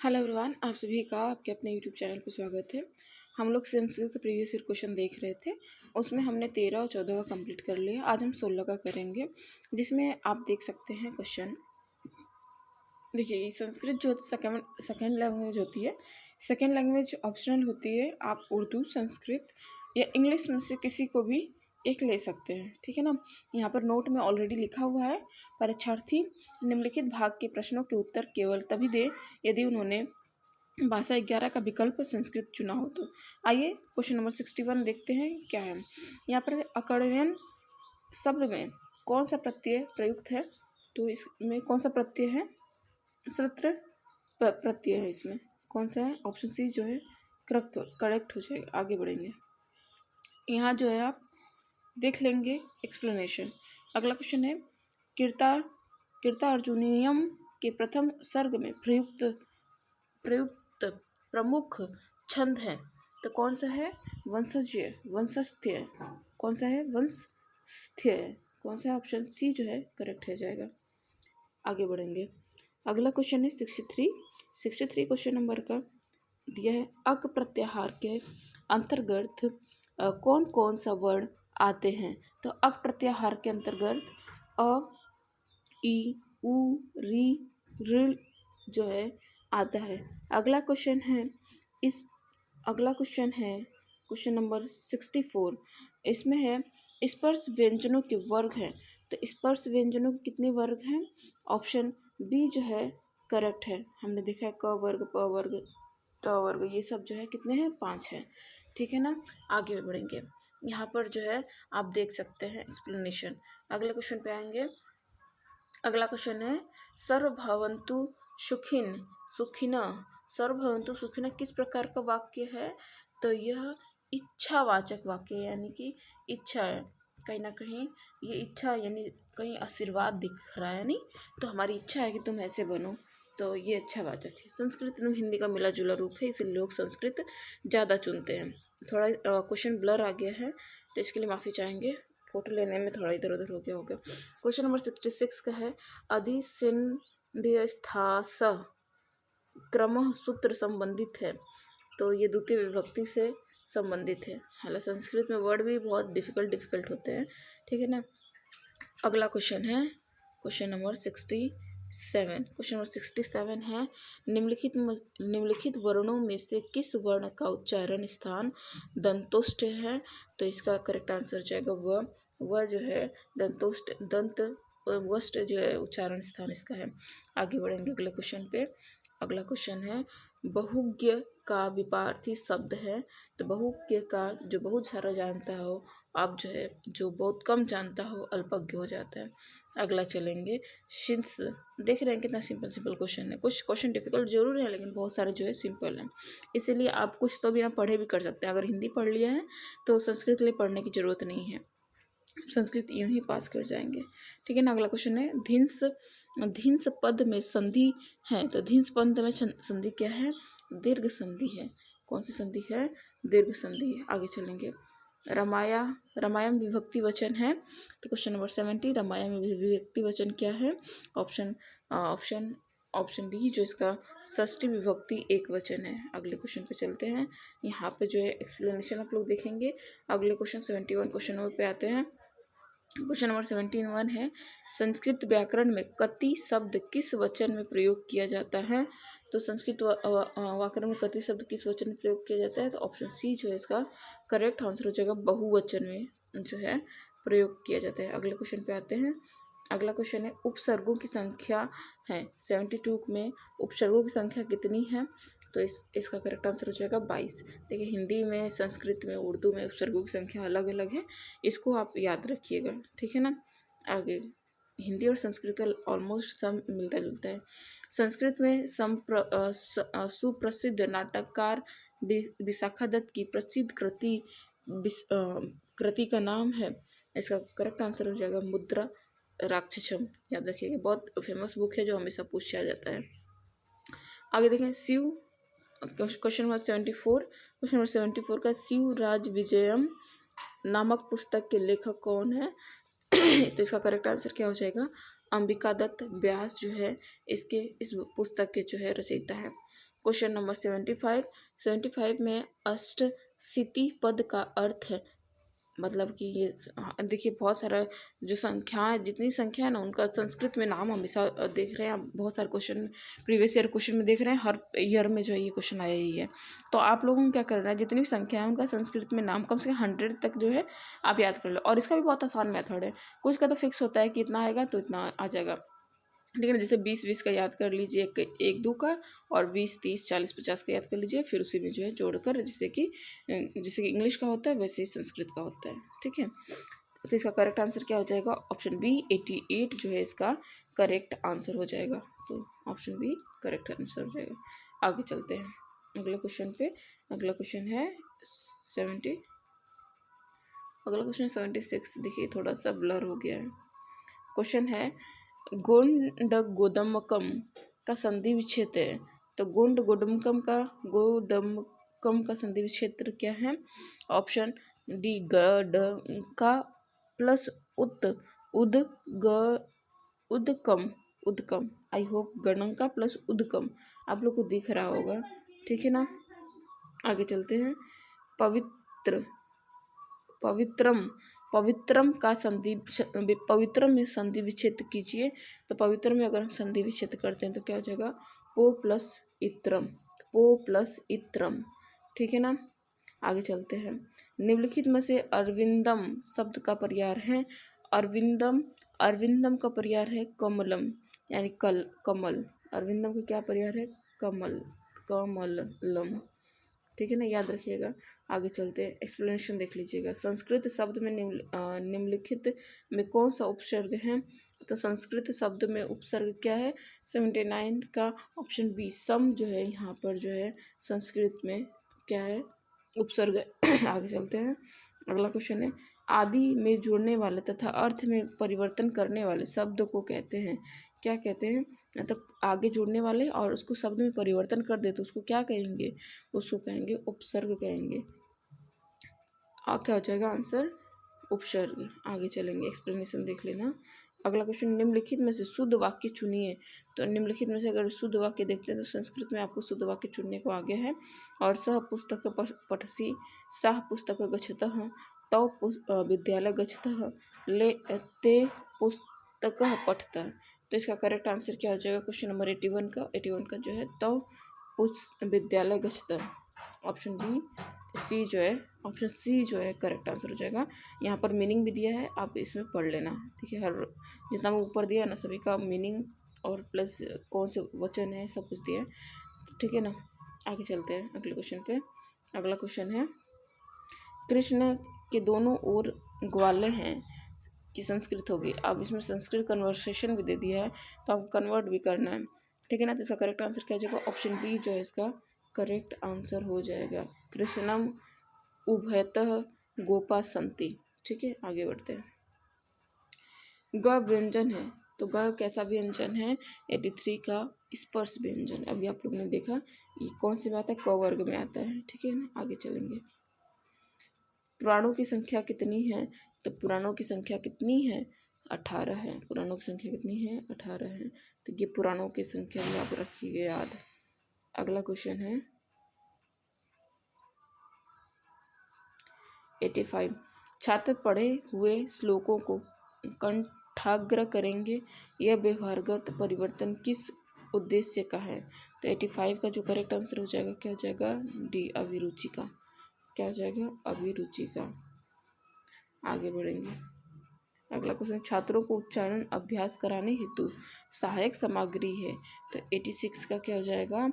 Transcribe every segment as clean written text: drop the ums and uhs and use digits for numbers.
Hello everyone, आप सभी का आपके अपने यूट्यूब चैनल पर स्वागत है। हम लोग संस्कृत प्रीवियस ईयर क्वेश्चन देख रहे थे, उसमें हमने 13 और 14 का कंप्लीट कर लिया। आज हम 16 का करेंगे, जिसमें आप देख सकते हैं क्वेश्चन। देखिए, संस्कृत जो सेकेंड लैंग्वेज होती है, सेकेंड लैंग्वेज ऑप्शनल होती है। आप उर्दू, संस्कृत या इंग्लिश में से किसी को भी एक ले सकते हैं, ठीक है ना। यहाँ पर नोट में ऑलरेडी लिखा हुआ है, परीक्षार्थी निम्नलिखित भाग के प्रश्नों के उत्तर केवल तभी दे यदि उन्होंने भाषा 11 का विकल्प संस्कृत चुना हो। तो आइए क्वेश्चन नंबर 61 देखते हैं क्या है। यहाँ पर अकर्वयन शब्द में कौन सा प्रत्यय प्रयुक्त है? तो इसमें कौन सा प्रत्यय है? सूत्र प्रत्यय है। इसमें कौन सा है? ऑप्शन सी जो है करेक्ट हो जाएगा। आगे बढ़ेंगे, यहाँ जो है आप देख लेंगे एक्सप्लेनेशन। अगला क्वेश्चन है, कीर्ता अर्जुनियम के प्रथम सर्ग में प्रयुक्त प्रमुख छंद है। तो कौन सा है? वंशस्थ्य। कौन सा है? वंशस्थ्य। कौन सा है? ऑप्शन सी जो है करेक्ट हो जाएगा। आगे बढ़ेंगे, अगला क्वेश्चन है 63 क्वेश्चन नंबर का दिया है, अक प्रत्याहार के अंतर्गत कौन कौन सा वर्ण आते हैं? तो अक प्रत्याहार के अंतर्गत अ, ई, उ, री, ऋ जो है आता है। अगला क्वेश्चन है क्वेश्चन नंबर 64। इसमें है स्पर्श व्यंजनों के वर्ग हैं। तो स्पर्श व्यंजनों के कितने वर्ग हैं? ऑप्शन बी जो है करेक्ट है। हमने देखा है क वर्ग, प वर्ग, ट वर्ग, ये सब जो है कितने हैं? 5 हैं, ठीक है ना। आगे बढ़ेंगे, यहाँ पर जो है आप देख सकते हैं एक्सप्लेनेशन। अगले क्वेश्चन पे आएंगे। अगला क्वेश्चन है, सर्वभवन्तु सुखिनः सर्वभवन्तु सुखिनः किस प्रकार का वाक्य है? तो यह इच्छावाचक वाक्य है, यानी कि इच्छा है। कहीं ना कहीं ये इच्छा यानी कहीं आशीर्वाद दिख रहा है, नहीं तो हमारी इच्छा है कि तुम ऐसे बनो, तो ये इच्छावाचक है। संस्कृत एवं हिंदी का मिला जुला रूप है, इसलिए लोग संस्कृत ज़्यादा चुनते हैं। थोड़ा क्वेश्चन ब्लर आ गया है, तो इसके लिए माफ़ी चाहेंगे, फोटो लेने में थोड़ा इधर उधर हो गया होगा। क्वेश्चन नंबर 66 का है, अधिसिंध्यस्थास क्रमः सूत्र संबंधित है। तो ये द्वितीय विभक्ति से संबंधित है। हालांकि संस्कृत में वर्ड भी बहुत डिफिकल्ट होते हैं, ठीक है ना। अगला क्वेश्चन है क्वेश्चन नंबर 67 है, निम्नलिखित वर्णों में से किस वर्ण का उच्चारण स्थान दंतोष्ट है? तो इसका करेक्ट आंसर जाएगा वह जो है दंत वस्ट जो है उच्चारण स्थान इसका है। आगे बढ़ेंगे अगले क्वेश्चन पे। अगला क्वेश्चन है, बहुज्ञ का विपार्थी शब्द है। तो बहुज्ञ का जो बहुत सारा जानता हो, आप जो है जो बहुत कम जानता हो अल्पज्ञ हो जाता है। अगला चलेंगे, शिंस। देख रहे हैं कितना सिंपल क्वेश्चन है। कुछ क्वेश्चन डिफिकल्ट जरूर है, लेकिन बहुत सारे जो है सिंपल हैं, इसीलिए आप कुछ तो बिना पढ़े भी कर सकते हैं। अगर हिंदी पढ़ लिया है तो संस्कृत के लिए पढ़ने की जरूरत नहीं है, संस्कृत यूं ही पास कर जाएंगे, ठीक है ना। अगला क्वेश्चन है, धिंस पद में संधि है। तो धिंस पद में संधि क्या है? दीर्घ संधि है। कौन सी संधि है? दीर्घ संधि है। आगे चलेंगे, रामायण विभक्ति वचन है। तो क्वेश्चन नंबर 70, रामायण में विभक्ति वचन क्या है? ऑप्शन डी जो इसका षष्ठी विभक्ति एक वचन है। अगले क्वेश्चन पे चलते हैं, यहाँ पे जो है एक्सप्लेनेशन आप लोग देखेंगे। अगले क्वेश्चन 71 क्वेश्चन नंबर पे आते हैं। क्वेश्चन नंबर 71 है, संस्कृत व्याकरण में कति शब्द किस वचन में प्रयोग किया जाता है? तो संस्कृत व्याकरण में कति शब्द किस वचन में प्रयोग किया जाता है? तो ऑप्शन सी जो है इसका करेक्ट आंसर हो जाएगा, बहुवचन में जो है प्रयोग किया जाता है। अगले क्वेश्चन पे आते हैं। अगला क्वेश्चन है, उपसर्गों की संख्या है 72 में उपसर्गों की संख्या कितनी है? तो इसका करेक्ट आंसर हो जाएगा 22। देखिए, हिंदी में, संस्कृत में, उर्दू में उपसर्गों की संख्या अलग अलग है, इसको आप याद रखिएगा, ठीक है ना। आगे, हिंदी और संस्कृत का ऑलमोस्ट सब मिलता जुलता है। संस्कृत में सुप्रसिद्ध नाटककार विशाखा दत्त की प्रसिद्ध कृति का नाम है। इसका करेक्ट आंसर हो जाएगा मुद्रा राक्षसम। याद रखिएगा, बहुत फेमस बुक है जो हमेशा पूछा जाता है। आगे देखें, क्वेश्चन नंबर 74 का, शिवराज विजयम नामक पुस्तक के लेखक कौन है? तो इसका करेक्ट आंसर क्या हो जाएगा? अंबिका दत्त व्यास जो है इस पुस्तक के जो है रचयिता है। क्वेश्चन नंबर 75 में अष्टसिद्धि पद का अर्थ है, मतलब कि ये देखिए बहुत सारा जो संख्याएं, जितनी संख्या है ना उनका संस्कृत में नाम हमेशा देख रहे हैं आप, बहुत सारे क्वेश्चन प्रीवियस ईयर क्वेश्चन में देख रहे हैं, हर ईयर में जो है ये क्वेश्चन आया ही है। तो आप लोगों को क्या करना है, जितनी भी संख्या है उनका संस्कृत में नाम कम से कम 100 तक जो है आप याद कर लो। और इसका भी बहुत आसान मेथड है, कुछ का तो फिक्स होता है कि इतना आएगा तो इतना आ जाएगा, ठीक है ना। जैसे 20 का याद कर लीजिए, एक दो का, और 20 30 40 50 का याद कर लीजिए, फिर उसी में जो है जोड़कर, जैसे कि इंग्लिश का होता है वैसे ही संस्कृत का होता है, ठीक है। तो इसका करेक्ट आंसर क्या हो जाएगा, ऑप्शन बी 88 जो है इसका करेक्ट आंसर हो जाएगा। तो ऑप्शन बी करेक्ट आंसर हो जाएगा। आगे चलते हैं अगले क्वेश्चन पे। अगला क्वेश्चन है 76। देखिए थोड़ा सा ब्लर हो गया है। क्वेश्चन है गोंड गोदमकम का संधि विच्छेद है। तो गोंड गोदमकम का संधि विच्छेद क्या है, ऑप्शन डी ग ड का प्लस उदकम। आई होप गणंका प्लस उदकम आप लोग को दिख रहा होगा, ठीक है ना। आगे चलते हैं। पवित्रम का पवित्रम में संधि विच्छेद कीजिए। तो पवित्रम में अगर हम संधि विच्छेद करते हैं तो क्या हो जाएगा, पो प्लस इत्रम, ठीक है ना। आगे चलते हैं। निम्नलिखित में से अरविंदम शब्द का पर्याय है। अरविंदम का पर्याय है कमलम, यानी कमल। अरविंदम का क्या पर्याय है, कमलम, ठीक है ना, याद रखिएगा। आगे चलते हैं, एक्सप्लेनेशन देख लीजिएगा। संस्कृत शब्द में निम्नलिखित में कौन सा उपसर्ग है। तो संस्कृत शब्द में उपसर्ग क्या है, 79 का ऑप्शन बी सम जो है यहाँ पर जो है संस्कृत में क्या है, उपसर्ग। आगे चलते हैं। अगला क्वेश्चन है आदि में जुड़ने वाले तथा अर्थ में परिवर्तन करने वाले शब्द को कहते हैं, क्या कहते हैं, मतलब आगे जुड़ने वाले और उसको शब्द में परिवर्तन कर दे तो उसको क्या कहेंगे, उसको कहेंगे उपसर्ग कहेंगे। क्या हो जाएगा आंसर, उपसर्ग। आगे चलेंगे, एक्सप्लेनेशन देख लेना। अगला क्वेश्चन निम्नलिखित में से शुद्ध वाक्य चुनिए। तो निम्नलिखित में से अगर शुद्ध वाक्य देखते हैं तो संस्कृत में आपको शुद्ध वाक्य चुनने को आगे है। और सह पुस्तक पठसी, सह पुस्तक गच्छतः, तौ विद्यालय गच्छतः, ले ते पुस्तक पठतः। तो इसका करेक्ट आंसर क्या हो जाएगा, क्वेश्चन नंबर 81 का जो है तौ विद्यालय गच्छतः, ऑप्शन बी सी जो है, ऑप्शन सी जो है करेक्ट आंसर हो जाएगा। यहाँ पर मीनिंग भी दिया है, आप इसमें पढ़ लेना, ठीक है। हर जितना मैं ऊपर दिया ना सभी का मीनिंग और प्लस कौन से वचन है सब कुछ दिया है, ठीक है ना। आगे चलते हैं अगले क्वेश्चन पे। अगला क्वेश्चन है कृष्ण के दोनों ओर ग्वाले हैं की संस्कृत होगी। अब इसमें संस्कृत कन्वर्सेशन भी दे दिया है तो आपको कन्वर्ट भी करना है, ठीक है ना। तो इसका करेक्ट आंसर क्या हो जाएगा, ऑप्शन बी जो है इसका करेक्ट आंसर हो जाएगा। कृष्णम उभयतः गोपा संति, ठीक है। आगे बढ़ते हैं। ग व्यंजन है, तो ग कैसा व्यंजन है, 83 का स्पर्श व्यंजन। अभी आप लोग ने देखा ये कौन सी बात है, क वर्ग में आता है, ठीक है ना। आगे चलेंगे। पुराणों की संख्या कितनी है, तो पुराणों की संख्या कितनी है, 18 है। पुराणों की संख्या कितनी है, 18 है। तो ये पुराणों की संख्या भी आप रखिए याद। अगला क्वेश्चन है 85। छात्र पढ़े हुए श्लोकों को कंठाग्र करेंगे, यह व्यवहारगत परिवर्तन किस उद्देश्य का है। तो 85 का जो करेक्ट आंसर हो जाएगा क्या हो जाएगा, डी अभिरुचि का, क्या हो जाएगा, अभिरुचि का। आगे बढ़ेंगे। अगला क्वेश्चन छात्रों को उच्चारण अभ्यास कराने हेतु सहायक सामग्री है। तो 86 का क्या हो जाएगा,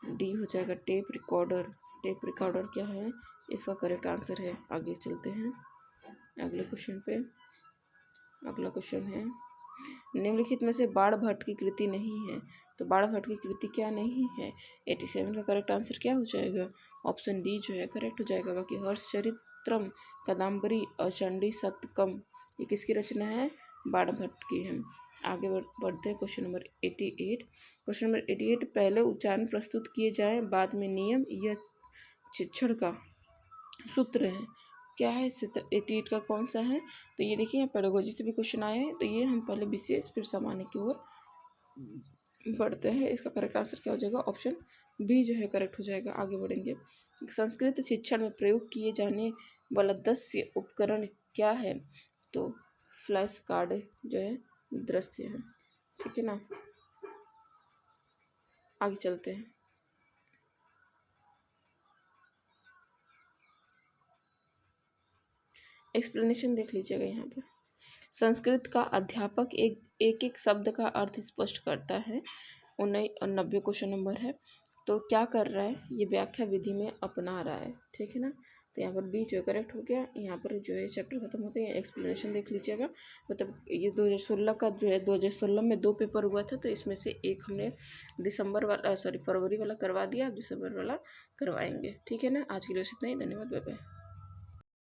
डी हो जाएगा टेप रिकॉर्डर। टेप रिकॉर्डर क्या है, इसका करेक्ट आंसर है। आगे चलते हैं अगले क्वेश्चन पे। अगला क्वेश्चन है निम्नलिखित में से बाणभट्ट की कृति नहीं है। तो बाणभट्ट की कृति क्या नहीं है, 87 का करेक्ट आंसर क्या हो जाएगा, ऑप्शन डी जो है करेक्ट हो जाएगा। बाकी हर्षचरित्रम, कादम्बरी और चंडी शतकम ये किसकी रचना है, बाणभट्ट की है। आगे बढ़ते हैं क्वेश्चन नंबर 88। क्वेश्चन नंबर 88 पहले उच्चारण प्रस्तुत किए जाएं बाद में नियम, यह शिक्षण का सूत्र है। क्या है, इससे 88 का कौन सा है? तो ये देखिए यहाँ पेडागोजी से भी क्वेश्चन आए हैं, तो ये हम पहले विशेष फिर सामान्य की ओर बढ़ते हैं। इसका करेक्ट आंसर क्या हो जाएगा? ऑप्शन बी जो है करेक्ट हो जाएगा। आगे बढ़ेंगे। संस्कृत शिक्षण में प्रयोग किए जाने वाला 10 उपकरण क्या है? तो फ्लैश कार्ड जो है दृश्य है, ठीक है ना। आगे चलते हैं। एक्सप्लेनेशन देख लीजिएगा यहाँ पर। संस्कृत का अध्यापक एक एक शब्द का अर्थ स्पष्ट करता है। 90 क्वेश्चन नंबर है। तो क्या कर रहा है? ये व्याख्या विधि में अपना रहा है, ठीक है ना। तो यहाँ पर बी जो करेक्ट हो गया। यहाँ पर जो है चैप्टर खत्म होते हैं। एक्सप्लेनेशन देख लीजिएगा। मतलब ये 2016 का जो है 2016 में 2 पेपर हुआ था, तो इसमें से एक हमने फरवरी वाला करवा दिया, अब दिसंबर वाला करवाएंगे, ठीक है ना। आज के लिए इतना ही। धन्यवाद, बाय बाय।